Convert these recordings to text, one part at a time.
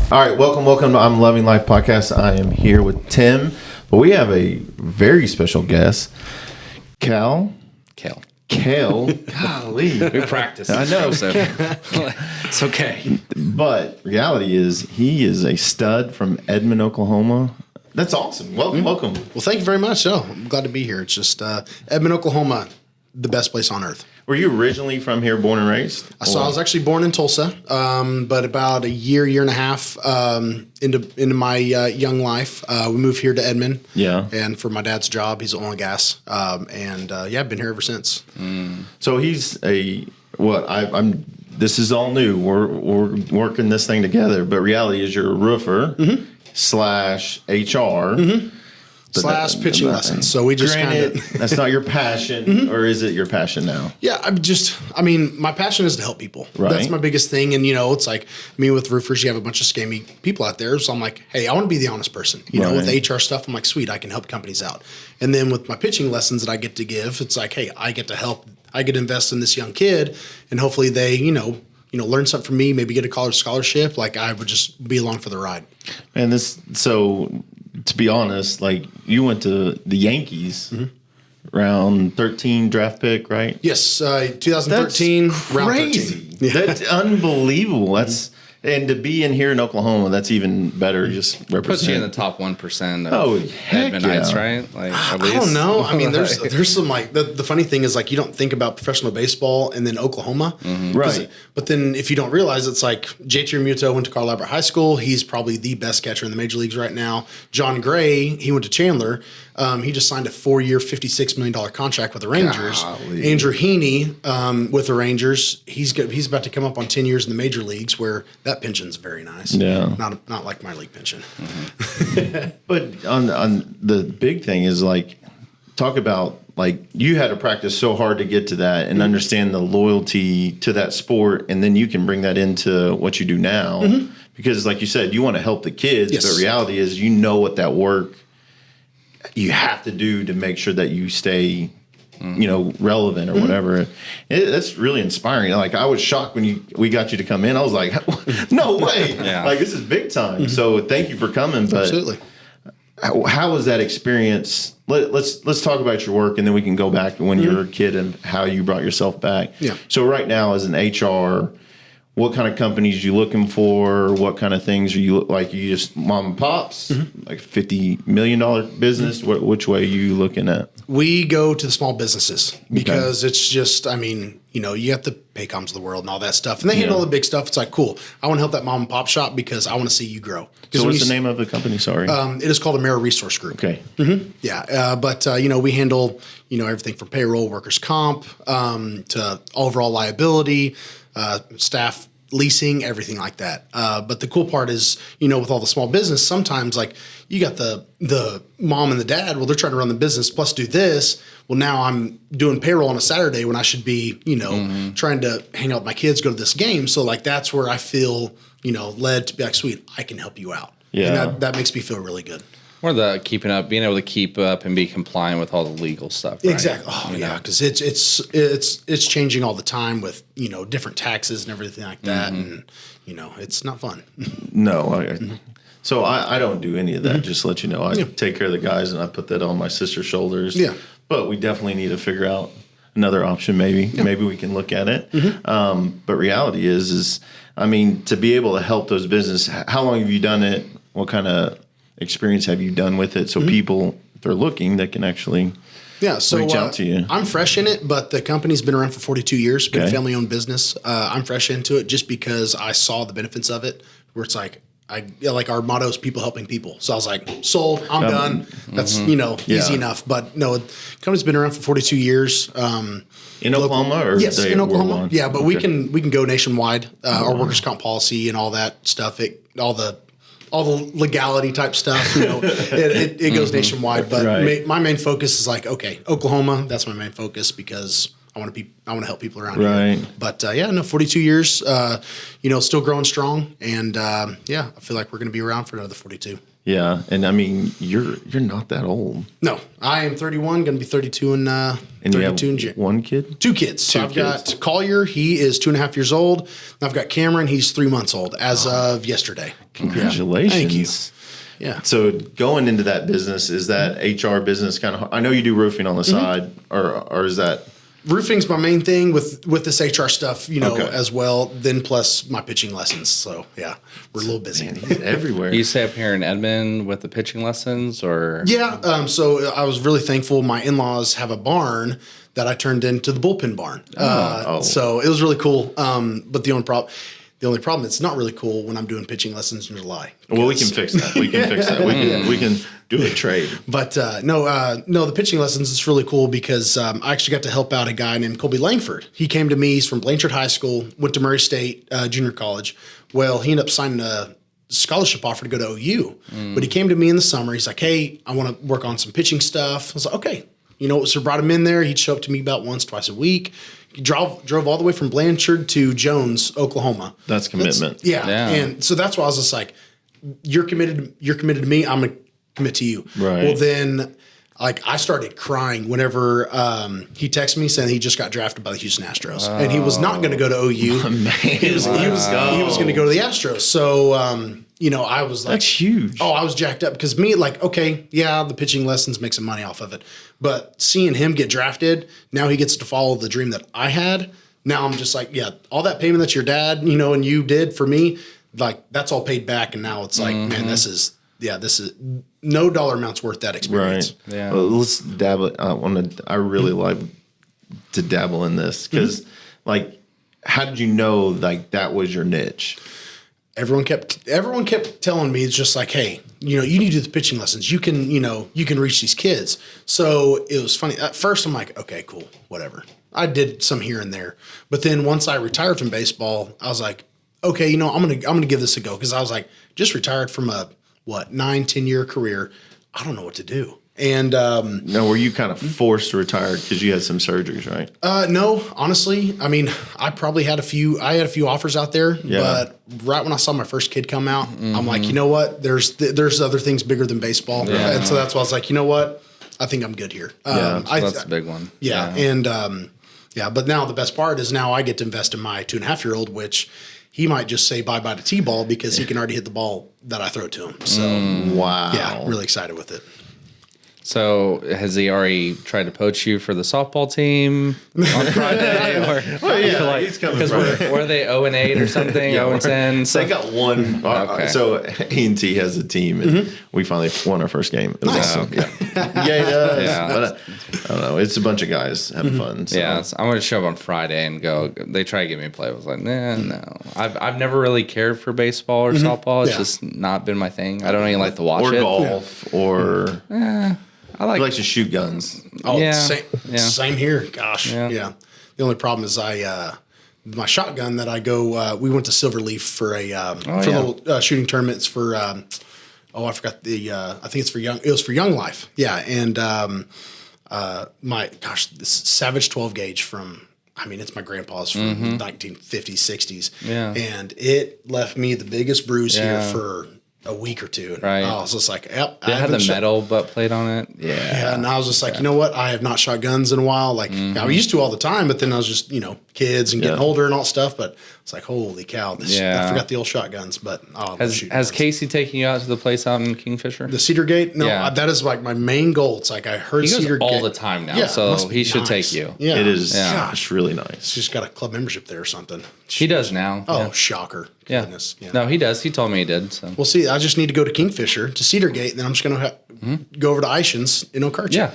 All right, welcome to I'm Loving Life podcast. I am here with Tim, but we have a very special guest, Cale. Golly. We practice. I know. So it's okay. But reality is he is a stud from Edmond, Oklahoma. That's awesome. Welcome. Well, thank you very much. Oh, I'm glad to be here. It's just Edmond, Oklahoma, the best place on earth. Were you originally from here, born and raised? So I was actually born in Tulsa, but about a year and a half into my young life, we moved here to Edmond. Yeah. And for my dad's job, he's oil and gas, I've been here ever since. So he's I'm. This is all new. We're working this thing together, but reality is you're a roofer slash HR. Slash pitching lessons. So we just kind of. That's not your passion, or is it your passion now? Yeah, my passion is to help people. Right. That's my biggest thing. And, it's like me with roofers, you have a bunch of scammy people out there. So I'm like, hey, I want to be the honest person. With HR stuff, I'm like, sweet, I can help companies out. And then with my pitching lessons that I get to give, it's like, hey, I get to help. I get to invest in this young kid, and hopefully they, learn something from me, maybe get a college scholarship. Like I would just be along for the ride. And to be honest, like you went to the Yankees, round 13 draft pick, right? Yes, 2013, That's round crazy. 13. Yeah. That's unbelievable. And to be in here in Oklahoma, that's even better. Just represent. Puts you in the top 1% of Edmondites, right? Like, at least. I don't know. I mean, there's some like the funny thing is like you don't think about professional baseball and then Oklahoma, Right? But then if you don't realize, it's like JT Realmuto went to Carl Albert High School. He's probably the best catcher in the major leagues right now. John Gray, he went to Chandler. He just signed a 4-year, $56 million contract with the Rangers. Golly. Andrew Heaney with the Rangers, he's about to come up on 10 years in the major leagues where that pension's very nice. Yeah. Not like my league pension. But on the big thing is like, talk about like you had to practice so hard to get to that and understand the loyalty to that sport, and then you can bring that into what you do now. Because like you said, you want to help the kids, Yes. but reality is what that work you have to do to make sure that you stay relevant or whatever. That's really inspiring. Like I was shocked when we got you to come in. I was like, no way. Yeah. Like this is big time. So thank you for coming. But Absolutely. how was that experience? Let's talk about your work, and then we can go back when you were a kid and how you brought yourself back. Yeah. So right now as an HR, what kind of companies are you looking for? What kind of things are you like? You just mom and pops, like $50 million business? Which way are you looking at? We go to the small businesses because it's just, you have the Paycoms of the world and all that stuff. And they handle all the big stuff. It's like, cool. I want to help that mom and pop shop because I want to see you grow. So what's the name of the company? Sorry. It is called Amera Resource Group. Okay. Yeah. We handle, everything from payroll, workers' comp, to overall liability, staff leasing, everything like that. But the cool part is, with all the small business, sometimes like you got the mom and the dad, well, they're trying to run the business plus do this. Well, now I'm doing payroll on a Saturday when I should be, trying to hang out with my kids, go to this game. So like, that's where I feel, led to be like, sweet, I can help you out. Yeah. And that makes me feel really good. Or being able to keep up and be compliant with all the legal stuff. Right? Exactly. Oh yeah, because it's changing all the time with different taxes and everything like that, and it's not fun. No. So I don't do any of that. Just to let you know, I take care of the guys, and I put that on my sister's shoulders. Yeah. But we definitely need to figure out another option. Maybe we can look at it. But reality is to be able to help those businesses. How long have you done it? What kind of experience have you done with it? So people, if they're looking, they can actually reach out to you. I'm fresh in it, but the company's been around for 42 years. Been a family-owned business. I'm fresh into it just because I saw the benefits of it. Where it's like our motto is people helping people. So I was like, sold. I'm done. That's easy enough. But no, the company's been around for 42 years. In Oklahoma, or yes, in Oklahoma. worldwide? Yeah, but we can go nationwide. Our workers' comp policy and all that stuff. All the legality type stuff, it goes nationwide. But my main focus is like, okay, Oklahoma. That's my main focus because I want to help people around here. But 42 years, still growing strong, and I feel like we're going to be around for another 42. Yeah, and I mean, you're not that old. No, I am 31, going to be 32 in And you have 32 in June. one kid? 2 kids. So I've got Collier. He is 2.5 years old. And I've got Cameron. He's 3 months old as of yesterday. Congratulations. Thank you. Yeah. So going into that business, is that HR business kind of? I know you do roofing on the side, or is that? Roofing's my main thing with this HR stuff, Okay. as well. Then plus my pitching lessons. So yeah, we're a little busy. Man, he's everywhere. You stay up here in Edmond with the pitching lessons, or Yeah. So I was really thankful. My in-laws have a barn that I turned into the bullpen barn. So it was really cool. But the only problem, it's not really cool when I'm doing pitching lessons in July. Well, we can fix that. We can fix that. We can do a trade. But no, the pitching lessons, it's really cool because I actually got to help out a guy named Colby Langford. He came to me. He's from Blanchard High School, went to Murray State Junior College. Well, he ended up signing a scholarship offer to go to OU. But he came to me in the summer. He's like, hey, I want to work on some pitching stuff. I was like, okay. So brought him in there. He'd show up to me about once, twice a week. He drove all the way from Blanchard to Jones, Oklahoma. That's commitment. Yeah. Yeah. And so that's why I was just like, you're committed to me. I'm going to commit to you. Right. Well, then I started crying whenever he texted me saying he just got drafted by the Houston Astros and he was not going to go to OU. Man, He was going to go to the Astros. So, I was like, that's huge. Oh, I was jacked up because the pitching lessons make some money off of it. But seeing him get drafted, now he gets to follow the dream that I had. Now I'm just like, yeah, all that payment that your dad, and you did for me, like that's all paid back. And now it's like, man, this is no dollar amount's worth that experience. Right. Yeah. Well, let's dabble. I really like to dabble in this because, how did you know that was your niche? Everyone kept telling me, it's just like, hey, you need to do the pitching lessons. You can reach these kids. So it was funny. At first I'm like, okay, cool, whatever. I did some here and there. But then once I retired from baseball, I was like, okay, I'm gonna give this a go. Because I was like, just retired from a 9-10 year career. I don't know what to do. And now, were you kind of forced to retire because you had some surgeries, right? no, honestly, I mean, I probably had a few offers out there, but right when I saw my first kid come out, I'm like, you know what? There's other things bigger than baseball, and so that's why I was like, you know what? I think I'm good here. That's a big one. Yeah, and but now the best part is now I get to invest in my 2.5-year-old, which he might just say bye-bye to T-ball because he can already hit the ball that I throw to him. So Wow. yeah, really excited with it. So has he already tried to poach you for the softball team on Friday? He's coming. Because were they 0-8 or something? 0-10? So they got one. Okay. So E&T has a team, and we finally won our first game. It was awesome. Yeah, it does. Yeah. But I don't know. It's a bunch of guys having fun. So. Yeah, so I'm going to show up on Friday and go. They try to get me to play. I was like, nah, no. I've never really cared for baseball or softball. It's just not been my thing. I don't even like to watch or it. golf, or I like he likes to shoot guns. Oh, Yeah. Same here. Gosh, yeah. The only problem is my shotgun that I go. We went to Silverleaf for a little shooting tournaments for. I forgot the. I think it's for young. It was for Young Life. Yeah, and this Savage 12 gauge from. I mean, it's my grandpa's from 1950s, 60s. Yeah. And it left me the biggest bruise here for a week or two. Right. I was just like, yep. Did it have the metal butt plate on it? Yeah, and I was just like, you know what? I have not shot guns in a while. Like I used to all the time, but then I was just, kids and getting older and all stuff. But it's like, holy cow! I forgot the old shotguns. But has Casey taken you out to the place out in Kingfisher? the Cedar Gate? No, that is like my main goal. It's like I heard He goes Cedar all Gate the time now, Yeah, so must be he should nice. take you. Yeah, It is. Yeah. Gosh, really nice. It's just got a club membership there or something. He does now. Oh, yeah. shocker! Yeah. Goodness. Yeah. No, he does. He told me he did. So. Well, see, I just need to go to Kingfisher to Cedar Gate, and then I'm just going to go over to Ishans in Okarche. Yeah.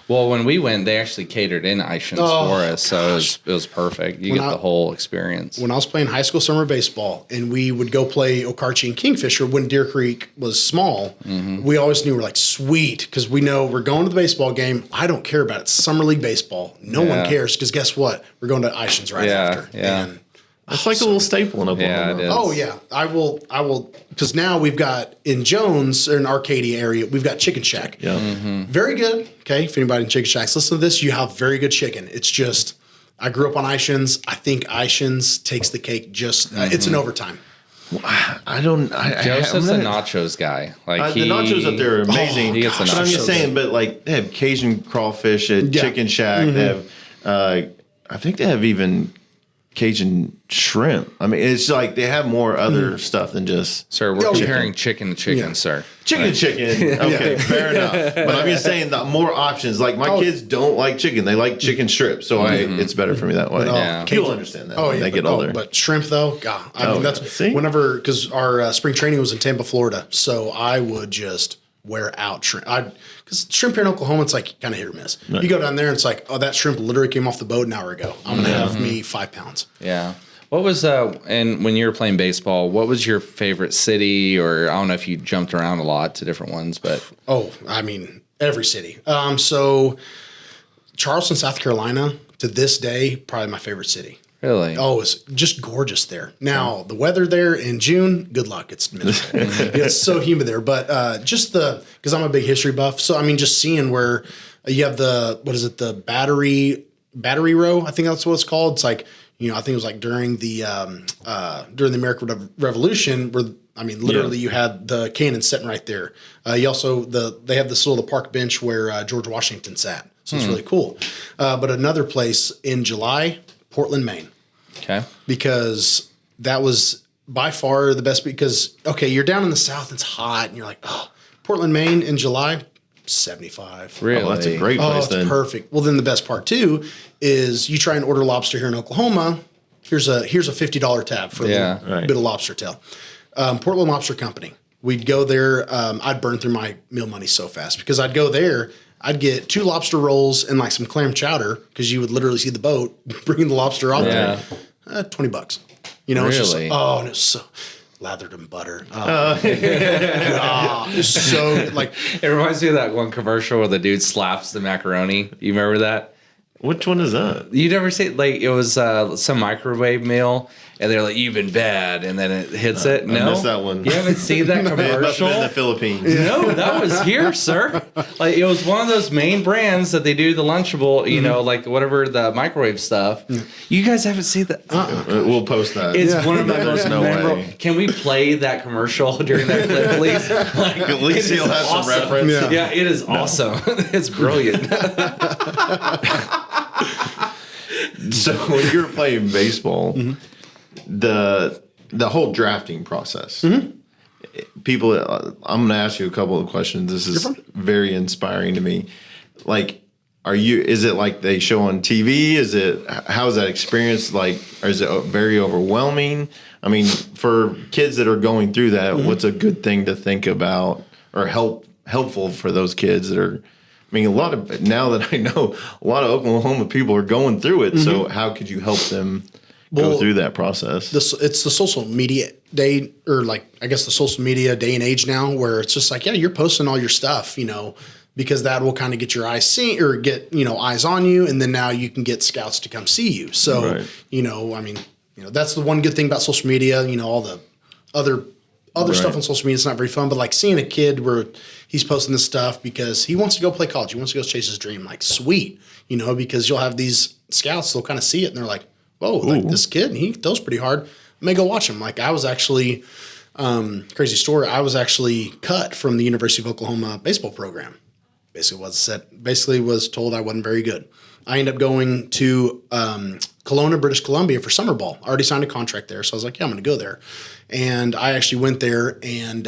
Well, when we went, they actually catered in Ishans for us, so it was perfect. You get the whole experience. When I was playing high school summer baseball and we would go play Okarche and Kingfisher when Deer Creek was small, we always knew we're like, sweet, because we know we're going to the baseball game. I don't care about it. It's summer league baseball. No one cares because guess what? We're going to Ishans right after. Yeah. And It's like a little staple in Oklahoma. Yeah, it is. oh yeah, I will, because now we've got in Jones or in Arcadia area, we've got Chicken Shack. Yeah. Very good. Okay, if anybody in Chicken Shacks listen to this, you have very good chicken. It's just I grew up on Ishans. I think Ishans takes the cake. Just it's an overtime. I don't. Joseph's a nachos guy. Like the nachos up there are amazing. he gets the but I'm nachos. just saying, but like they have Cajun crawfish at Chicken Shack. They have, I think they have even Cajun shrimp. I mean, it's like they have more other stuff than just. Sir, we're comparing chicken to chicken, sir. Chicken to chicken. Okay, fair enough. But I'm just saying that more options. Like my kids don't like chicken; they like chicken strips. So it's better for me that way. Yeah. You'll understand that when they get older. But shrimp though, God, I mean that's see? whenever because our spring training was in Tampa, Florida, so I would just wear out shrimp. Because shrimp here in Oklahoma, it's like kind of hit or miss. Right. You go down there, and it's like, oh, that shrimp literally came off the boat an hour ago. I'm gonna have me 5 pounds. Yeah. What was and when you were playing baseball, what was your favorite city? Or I don't know if you jumped around a lot to different ones, but I mean every city. So Charleston, South Carolina, to this day, probably my favorite city. Really? Oh, it's just gorgeous there. Now, the weather there in June, good luck. It's miserable. It's so humid there. But just because I'm a big history buff. So, I mean, just seeing where you have the battery row. I think that's what it's called. It's like, I think it was like during the American Revolution where, I mean, literally you had the cannon sitting right there. You also, they have this little park bench where George Washington sat. So it's really cool. But another place in July, Portland, Maine. Okay. Because that was by far the best because, you're down in the South, it's hot, and you're like, oh, Portland, Maine in July, 75. Really? Oh, that's a great place then. It's perfect. Well, then the best part, too, is you try and order lobster here in Oklahoma. Here's a $50 tab for a bit of lobster tail. Portland Lobster Company. We'd go there. I'd burn through my meal money so fast because I'd go there. I'd get 2 lobster rolls and like some clam chowder because you would literally see the boat bringing the lobster off there. $20. It's just and it was so lathered in butter. It's so like it reminds me of that one commercial where the dude slaps the macaroni. You remember that? Which one is that? You never see like it was some microwave meal. And they're like, "You've been bad," and then it hits it. No, I missed that one. You haven't seen that commercial? It must have been in the Philippines. No, that was here, sir. Like it was one of those main brands that they do the Lunchable, like whatever the microwave stuff. You guys haven't seen that? We'll post that. It's one of the There's most no memorable. way. Can we play that commercial during that clip, please? Like, At least you'll have some reference. Yeah, it is awesome. It's brilliant. So when you were playing baseball, the whole drafting process, people, I'm going to ask you a couple of questions. This is very inspiring to me. Like, is it like they show on TV? How is that experience like? Or is it very overwhelming? I mean, for kids that are going through that, what's a good thing to think about or helpful for those kids that are, I mean, now that I know, a lot of Oklahoma people are going through it. So how could you help them go through that process? It's the social media day, or like, I guess the social media day and age now where it's just like, you're posting all your stuff, because that will kind of get your eyes seen or get, eyes on you. And then now you can get scouts to come see you. So, I mean, that's the one good thing about social media, all the other stuff on social media. It's not very fun, but like seeing a kid where he's posting this stuff because he wants to go play college. He wants to go chase his dream. Like, sweet, because you'll have these scouts, they'll kind of see it and they're like, whoa, like this kid, he throws pretty hard. I may go watch him. Like I was actually, crazy story. I was actually cut from the University of Oklahoma baseball program. Basically was told I wasn't very good. I ended up going to Kelowna, British Columbia for summer ball. I already signed a contract there. So I was like, I'm going to go there. And I actually went there and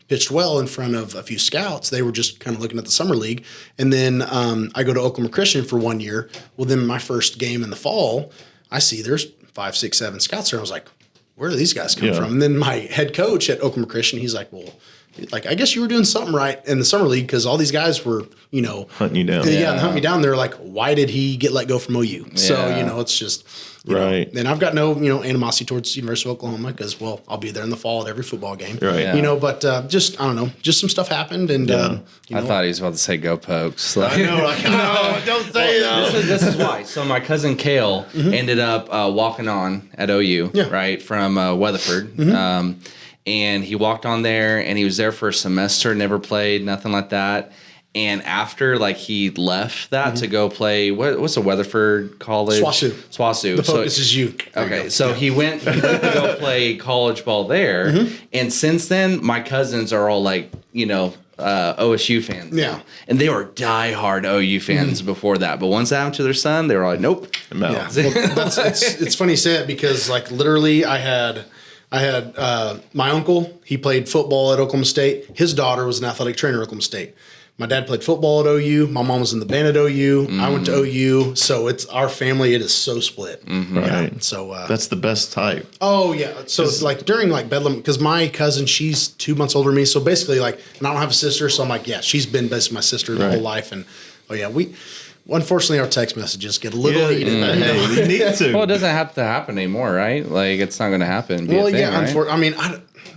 pitched well in front of a few scouts. They were just kind of looking at the summer league. And then I go to Oklahoma Christian for 1 year. Well, then my first game in the fall, I see there's 5, 6, 7 scouts there. I was like, where do these guys come from? And then my head coach at Oklahoma Christian, he's like, well, like, I guess you were doing something right in the summer league because all these guys were, hunting you down. Yeah, and hunting me down. They're like, why did he get let go from OU? Yeah. So, it's just, right. And I've got no, animosity towards the University of Oklahoma because, well, I'll be there in the fall at every football game. Right. Yeah. But just, I don't know, just some stuff happened. And, I thought he was about to say go Pokes. Like, I know. No, don't say that. This is why. So my cousin Cale ended up walking on at OU, right, from Weatherford. And he walked on there, and he was there for a semester, never played, nothing like that. And after like he left that to go play, what's the Weatherford College? SWASU. The focus is you. Okay, so he went to go play college ball there, and since then my cousins are all like, OSU fans. Yeah. And they were diehard OU fans before that. But once that happened to their son, they were like, nope. No. Yeah. Well, it's funny you say it because like literally I had my uncle, he played football at Oklahoma State. His daughter was an athletic trainer at Oklahoma State. My dad played football at OU. My mom was in the band at OU. I went to OU. So it's our family. It is so split. Right. Yeah. So that's the best type. Oh yeah. So it's like during like Bedlam, because my cousin, she's 2 months older than me. So basically like, and I don't have a sister. So I'm like, yeah, she's been basically my sister the whole life. And unfortunately our text messages get a little heated. Hey, we need to. Well, it doesn't have to happen anymore, right? Like it's not going to happen. Well, thing, yeah. right? I mean,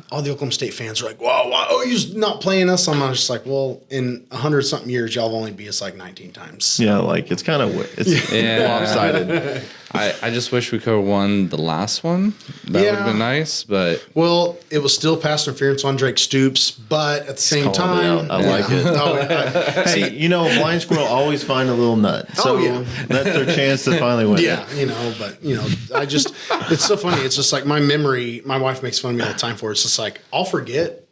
all the Oklahoma State fans are like, "Wow, OU's not playing us." I'm just like, "Well, in 100-something years, y'all have only beat us like 19 times." Yeah, like it's kind of lopsided. I just wish we could have won the last one. That would have been nice, but well, it was still pass interference on Drake Stoops, but at the same time, I like it. Hey, blind squirrel always find a little nut. So that's their chance to finally win. Yeah, it's so funny. It's just like my memory. My wife makes fun of me all the time for it. It's just like I'll forget.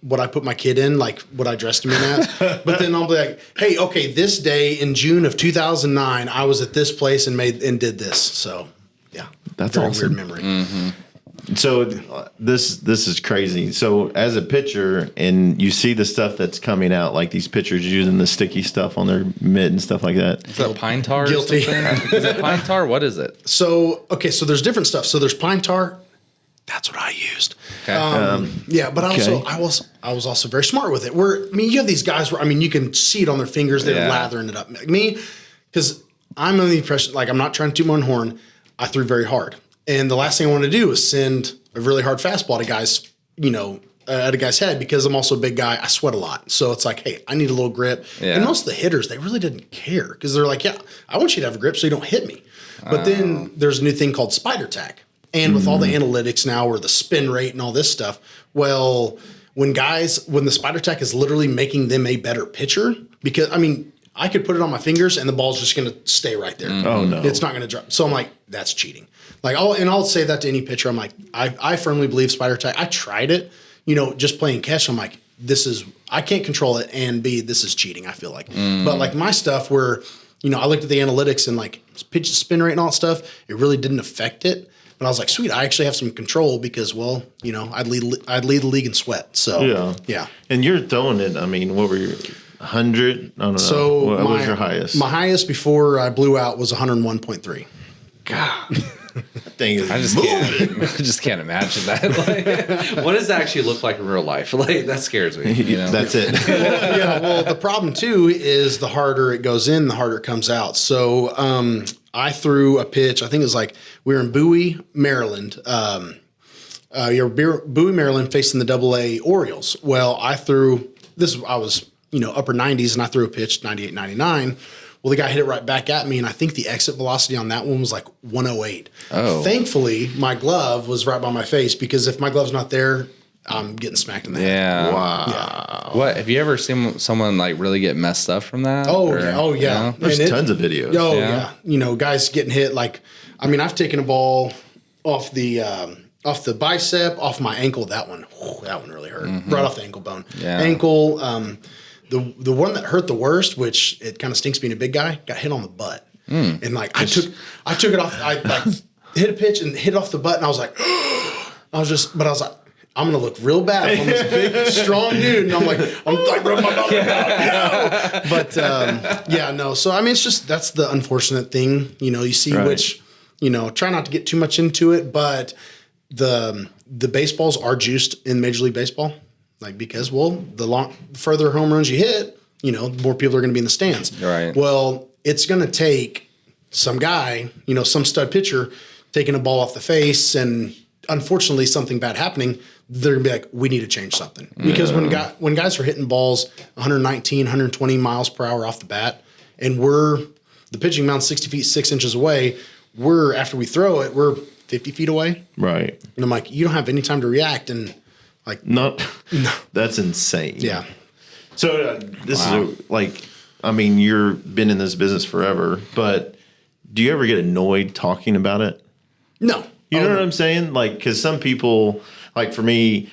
What I put my kid in, like what I dressed him in as. But then I'll be like, hey, okay, this day in June of 2009, I was at this place and did this. So, yeah. That's very awesome. Weird memory. Mm-hmm. So this is crazy. So as a pitcher and you see the stuff that's coming out, like these pitchers using the sticky stuff on their mitt and stuff like that. Is that pine tar? Guilty. Or something? Is it pine tar? What is it? So there's different stuff. So there's pine tar. That's what I used. Okay. But I was also very smart with it. You have these guys where, you can see it on their fingers. They're lathering it up. Me, because I'm under the impression, like I'm not trying to toot my own horn. I threw very hard. And the last thing I want to do is send a really hard fastball to guys, at a guy's head because I'm also a big guy. I sweat a lot. So it's like, hey, I need a little grip. Yeah. And most of the hitters, they really didn't care because they're like, yeah, I want you to have a grip so you don't hit me. But then there's a new thing called spider tack. And with all the analytics now or the spin rate and all this stuff, well, when the spider tack is literally making them a better pitcher, because, I could put it on my fingers and the ball's just going to stay right there. Oh, no. It's not going to drop. So I'm like, that's cheating. Like, I'll say that to any pitcher. I'm like, I firmly believe spider tack. I tried it, just playing catch. I'm like, I can't control it. And B, this is cheating, I feel like. But like my stuff where, I looked at the analytics and like pitch spin rate and all that stuff, it really didn't affect it. But I was like, sweet, I actually have some control because, I'd lead the league in sweat. So, yeah. And you're throwing it, what were your 100? I don't know. So what was your highest? My highest before I blew out was 101.3. God. That thing is I just can't imagine that. Like, what does that actually look like in real life? Like, that scares me. That's it. Well, the problem, too, is the harder it goes in, the harder it comes out. So, I threw a pitch. I think it was like we were in Bowie, Maryland. Bowie, Maryland, facing the AA Orioles. Well, I was upper 90s, and I threw a pitch 98, 99. Well, the guy hit it right back at me, and I think the exit velocity on that one was like 108. Oh. Thankfully, my glove was right by my face because if my glove's not there, I'm getting smacked in the head. Yeah. Wow. Yeah. What have you ever seen someone like really get messed up from that? Oh yeah. There's tons of videos. Oh yeah. Guys getting hit. Like, I've taken a ball off the bicep, off my ankle. That one really hurt. Right off the ankle bone. Yeah. Ankle. The one that hurt the worst, which it kind of stinks being a big guy, got hit on the butt. And like I took it off. I like hit a pitch and hit off the butt, and I was like, I was like, I'm gonna look real bad from this big, strong dude, and I'm like rubbing my butt. No. But no. So it's just that's the unfortunate thing. You see which, try not to get too much into it, but the baseballs are juiced in Major League Baseball, like because the further home runs you hit, the more people are going to be in the stands. Right. Well, it's going to take some guy, some stud pitcher taking a ball off the face, and unfortunately something bad happening. They're going to be like, we need to change something. Because when guys are hitting balls 119, 120 miles per hour off the bat, and the pitching mound's 60 feet, 6 inches away, after we throw it, we're 50 feet away. Right. And I'm like, you don't have any time to react. And like, no. That's insane. Yeah. So this is like, I mean, you've been in this business forever, but do you ever get annoyed talking about it? No. You know what I'm saying? Like, because some people, like for me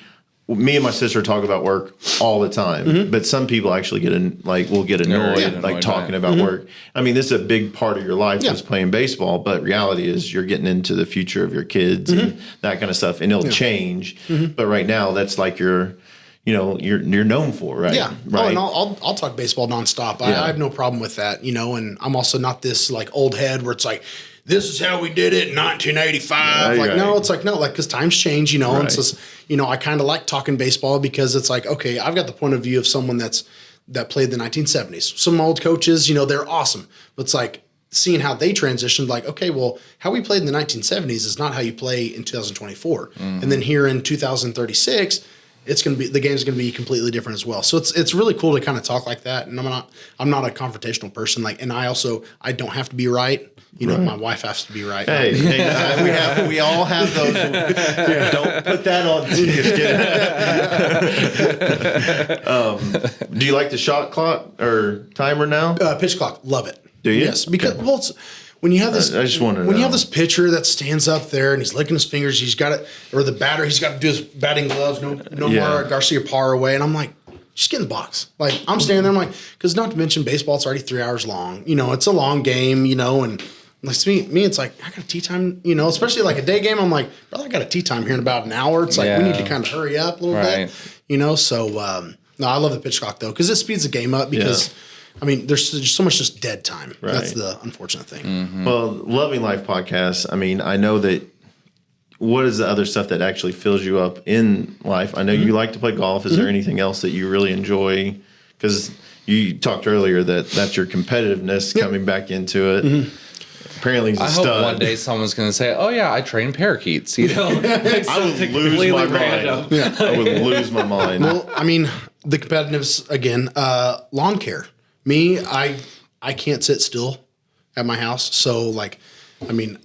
and my sister talk about work all the time, but some people actually will get annoyed, like talking about work. I mean, this is a big part of your life is playing baseball, but reality is you're getting into the future of your kids and that kind of stuff, and it'll change. But right now, that's like you're known for, right? Yeah. Right. Oh, and I'll talk baseball nonstop. I have no problem with that, and I'm also not this like old head where it's like, this is how we did it in 1985. Because times change, and so, I kind of like talking baseball because it's like, okay, I've got the point of view of someone that played the 1970s. Some old coaches, they're awesome. But it's like seeing how they transitioned, like, okay, well, how we played in the 1970s is not how you play in 2024. And then here in 2036, the game's going to be completely different as well. So it's really cool to kind of talk like that. And I'm not a confrontational person. Like, and I don't have to be right. My wife has to be right. Hey, we all have those. Don't put that on. Do you like the shot clock or timer now? Pitch clock, love it. Do you? Yes, because when you have this, I just want to when know. you have this pitcher that stands up there and he's licking his fingers, he's got it, or the batter, he's got to do his batting gloves, no more Garcia Parra away, and I'm like, just get in the box. Like I'm standing there, I'm like, because not to mention baseball, it's already 3 hours long. It's a long game, and. Like to me, it's like I got a tea time, especially like a day game. I'm like, brother, I got a tea time here in about an hour. It's like we need to kind of hurry up a little bit, So no, I love the pitch clock though because it speeds the game up because. I mean, there's so much just dead time. Right. That's the unfortunate thing. Well, Loving Life podcast, I mean, I know that what is the other stuff that actually fills you up in life? I know you like to play golf. Is there anything else that you really enjoy? Because you talked earlier that's your competitiveness coming back into it. Apparently he's a stud. I hope one day someone's going to say, "Oh yeah, I train parakeets." I would lose my mind. I would lose my mind. Well, I mean, the competitiveness again, lawn care. Me, I can't sit still at my house. So like, I mean,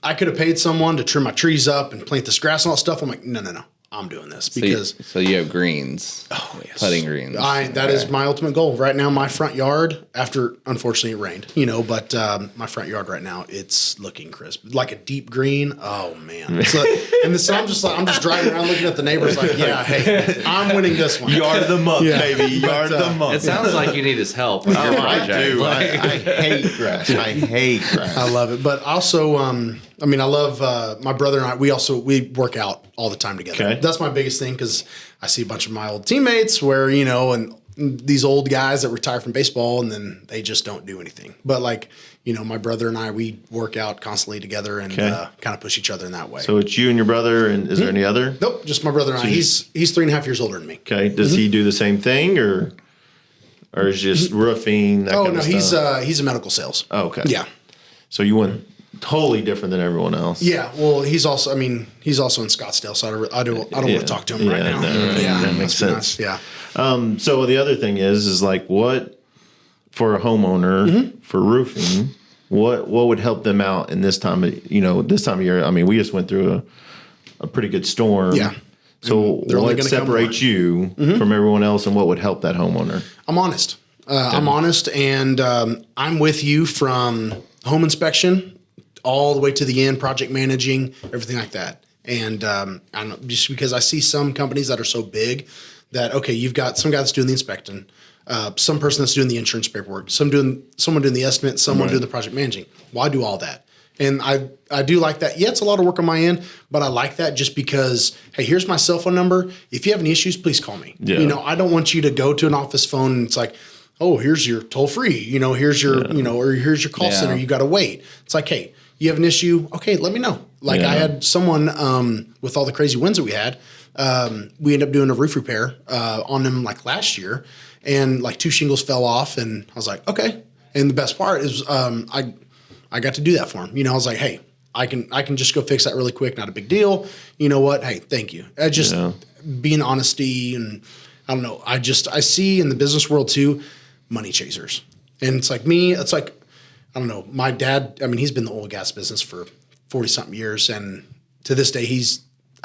I could have paid someone to trim my trees up and plant this grass and all that stuff. I'm like, no. I'm doing this because so you have greens. Oh yes, putting greens. That is my ultimate goal right now. My front yard, after unfortunately it rained, but my front yard right now it's looking crisp, like a deep green. Oh man! So, I'm just driving around looking at the neighbors like, yeah, hey, I'm winning this one. Yard of the month, baby. Yard of the month. It sounds like you need his help. With your project. I do. I hate grass. I hate grass. I love it, but also, I mean, I love my brother and I. We work out all the time together. Okay. That's my biggest thing because I see a bunch of my old teammates where and these old guys that retire from baseball and then they just don't do anything. But like my brother and I, we work out constantly together and kind of push each other in that way. So it's you and your brother, and is there any other? Nope, just my brother and I. He's 3.5 years older than me. Okay. Does he do the same thing or is just roofing? That kind of stuff? He's a medical sales. Oh, okay. Yeah. So you went totally different than everyone else. Yeah, well, he's also in Scottsdale, so I don't want to talk to him right now. That makes sense. Yeah. So the other thing is like what for a homeowner for roofing, what would help them out in this time of year? I mean, we just went through a pretty good storm. Yeah. So what separates you from everyone else, and what would help that homeowner? I'm honest. I'm honest, and I'm with you from home inspection all the way to the end, project managing, everything like that. And I don't know, just because I see some companies that are so big that, okay, you've got some guy that's doing the inspecting, some person that's doing the insurance paperwork, someone doing the estimate, someone doing the project managing. Why do all that? And I do like that. Yeah, it's a lot of work on my end, but I like that just because, hey, here's my cell phone number. If you have any issues, please call me. Yeah. I don't want you to go to an office phone and it's like, oh, here's your toll free, here's your, or here's your call center. You got to wait. It's like, hey, you have an issue. Okay, let me know. Like I had someone with all the crazy winds that we had, we ended up doing a roof repair on them like last year, and like 2 shingles fell off, and I was like, okay. And the best part is I got to do that for him. I was like, hey, I can just go fix that really quick. Not a big deal. You know what? Hey, thank you. Just being honesty, and I don't know. I see in the business world too, money chasers, and it's like me. It's like, I don't know. My dad, I mean, he's been in the oil and gas business for 40 something years. And to this day,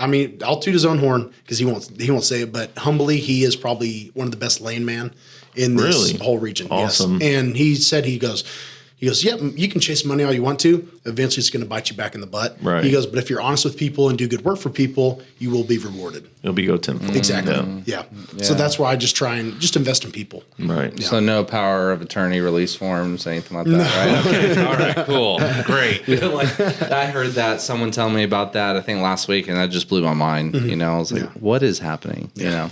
I mean, I'll toot his own horn because he won't say it, but humbly, he is probably one of the best landman in this whole region. Awesome. Yes. And he said, he goes, yeah, you can chase money all you want to. Eventually, it's going to bite you back in the butt. Right. He goes, but if you're honest with people and do good work for people, you will be rewarded. It'll be go tenfold. Exactly. Yeah. So that's why I just try and just invest in people. Right. So no power of attorney release forms, anything like that, right? Okay. All right. Cool. Great. Like, I heard that someone tell me about that, I think last week, and that just blew my mind. You know, I was like, what is happening? You know?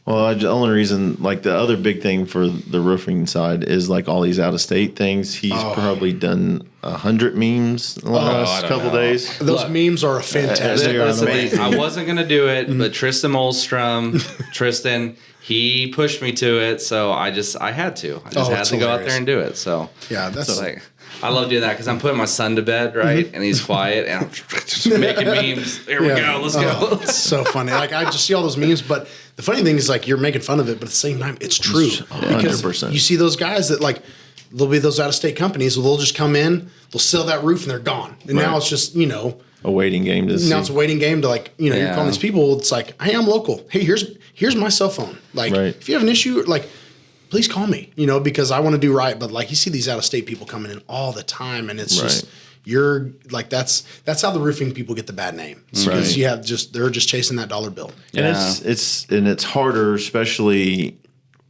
Well, the only reason, like the other big thing for the roofing side is like all these out of state things. He's probably done 100 memes in the last couple days. Those memes are fantastic. Listen, I wasn't going to do it, but Tristan Molstrom, he pushed me to it. So I had to. I just had to go out there and do it. So yeah, that's like, I love doing that because I'm putting my son to bed, right? And he's quiet and I'm just making memes. Here we go. Let's go. It's so funny. Like I just see all those memes, but the funny thing is like you're making fun of it, but at the same time, it's true. 100%. You see those guys that like, there'll be those out-of-state companies. They'll just come in, they'll sell that roof, and they're gone. And now it's just a waiting game to see. Now it's a waiting game to like you're calling these people. It's like, hey, I'm local. Hey, here's my cell phone. Like if you have an issue, like please call me. Because I want to do right. But like you see these out-of-state people coming in all the time, and it's just you're like that's how the roofing people get the bad name because you have they're just chasing that dollar bill. And it's harder, especially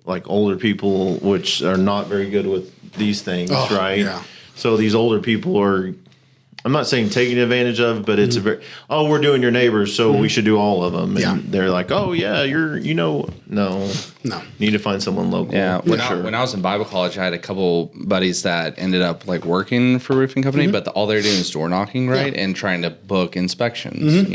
like older people, which are not very good with these things, right? Yeah. So these older people are, I'm not saying taking advantage of, but it's we're doing your neighbors, so we should do all of them. And they're like, no. Need to find someone local. Yeah. When I was in Bible college, I had a couple buddies that ended up like working for a roofing company, but all they're doing is door knocking, right? And trying to book inspections,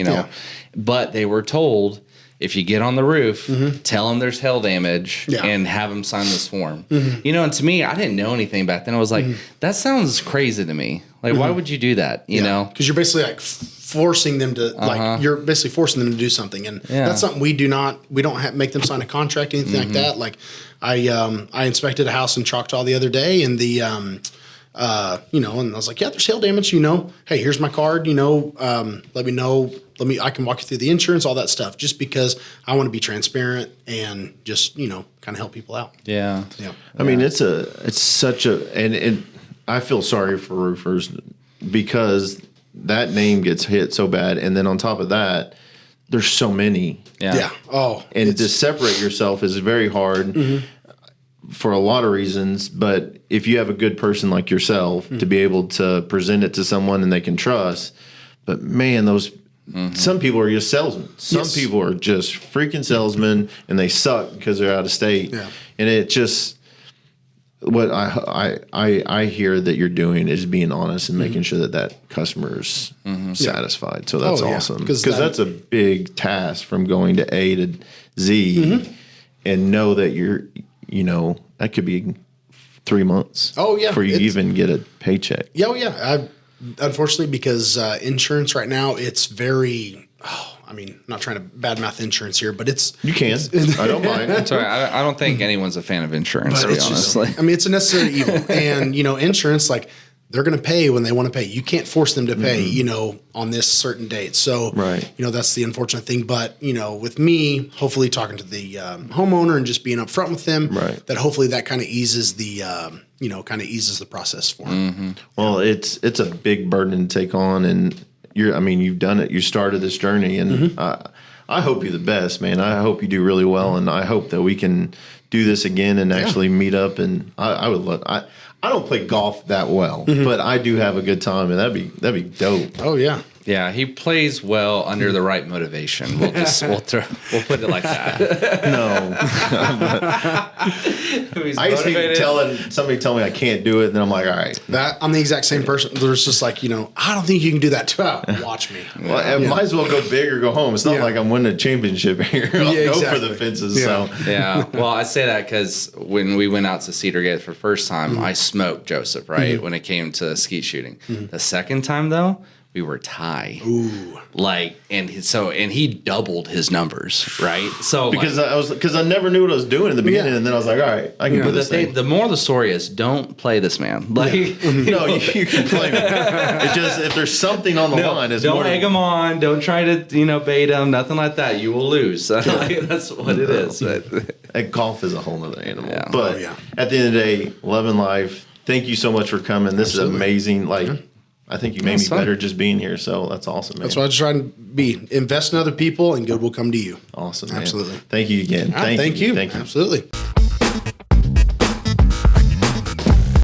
But they were told, if you get on the roof, tell them there's hail damage and have them sign this form. And to me, I didn't know anything back then. I was like, that sounds crazy to me. Like, why would you do that? You know? Because you're basically like forcing them to, like, you're basically forcing them to do something. And that's something we don't make them sign a contract, anything like that. Like, I inspected a house in Choctaw the other day, and the, and I was like, there's hail damage, hey, here's my card, let me know. I can walk you through the insurance, all that stuff, just because I want to be transparent and just, kind of help people out. Yeah. I mean, it's such and I feel sorry for roofers because that name gets hit so bad. And then on top of that, there's so many. Yeah. Oh, and to separate yourself is very hard for a lot of reasons. But if you have a good person like yourself to be able to present it to someone and they can trust, but man, some people are just salesmen. Some people are just freaking salesmen, and they suck because they're out of state. Yeah. And it just, what I hear that you're doing is being honest and making sure that customer is satisfied. So that's awesome because that's a big task from going to A to Z, and know that you're, that could be 3 months. Oh yeah, before you even get a paycheck. Yeah, unfortunately, because insurance right now, it's very. Not trying to badmouth insurance here, but it's. You can. I don't mind. Sorry, I don't think anyone's a fan of insurance, to be honest. It's a necessary evil. And, insurance, like, they're going to pay when they want to pay. You can't force them to pay, on this certain date. So, that's the unfortunate thing. But, with me, hopefully talking to the homeowner and just being upfront with them, that hopefully that kind of eases the, eases the process for them. Well, it's a big burden to take on, and you've done it. You started this journey, and I hope you're the best, man. I hope you do really well, and I hope that we can do this again and actually meet up. And I would love. I don't play golf that well, but I do have a good time, and that'd be dope. Oh yeah. Yeah, he plays well under the right motivation. We'll put it like that. No, I used to somebody tell me I can't do it, and then I'm like, all right. I'm the exact same person. There's just like, I don't think you can do that too. Watch me. Well, I might as well go big or go home. It's not like I'm winning a championship here. I'll go for the fences. Yeah. So well, I say that because when we went out to Cedar Gate for the first time, I smoked Joseph when it came to skeet shooting. The second time though, we were a tie. Ooh. Like, and he doubled his numbers, right? So because I never knew what I was doing in the beginning, and then I was like, all right, I can put this thing. The moral of the story is don't play this man. Like, no, you can play me. It's just if there's something on the line, it's don't egg him on. Don't try to bait him. Nothing like that. You will lose. That's what it is. And golf is a whole other animal. Yeah. But at the end of the day, loving life. Thank you so much for coming. This is amazing. Like. I think you made me better just being here, so that's awesome, man. That's what I was trying to be. Invest in other people, and good will come to you. Awesome, man. Absolutely. Thank you again. Thank you. Thank you. Absolutely.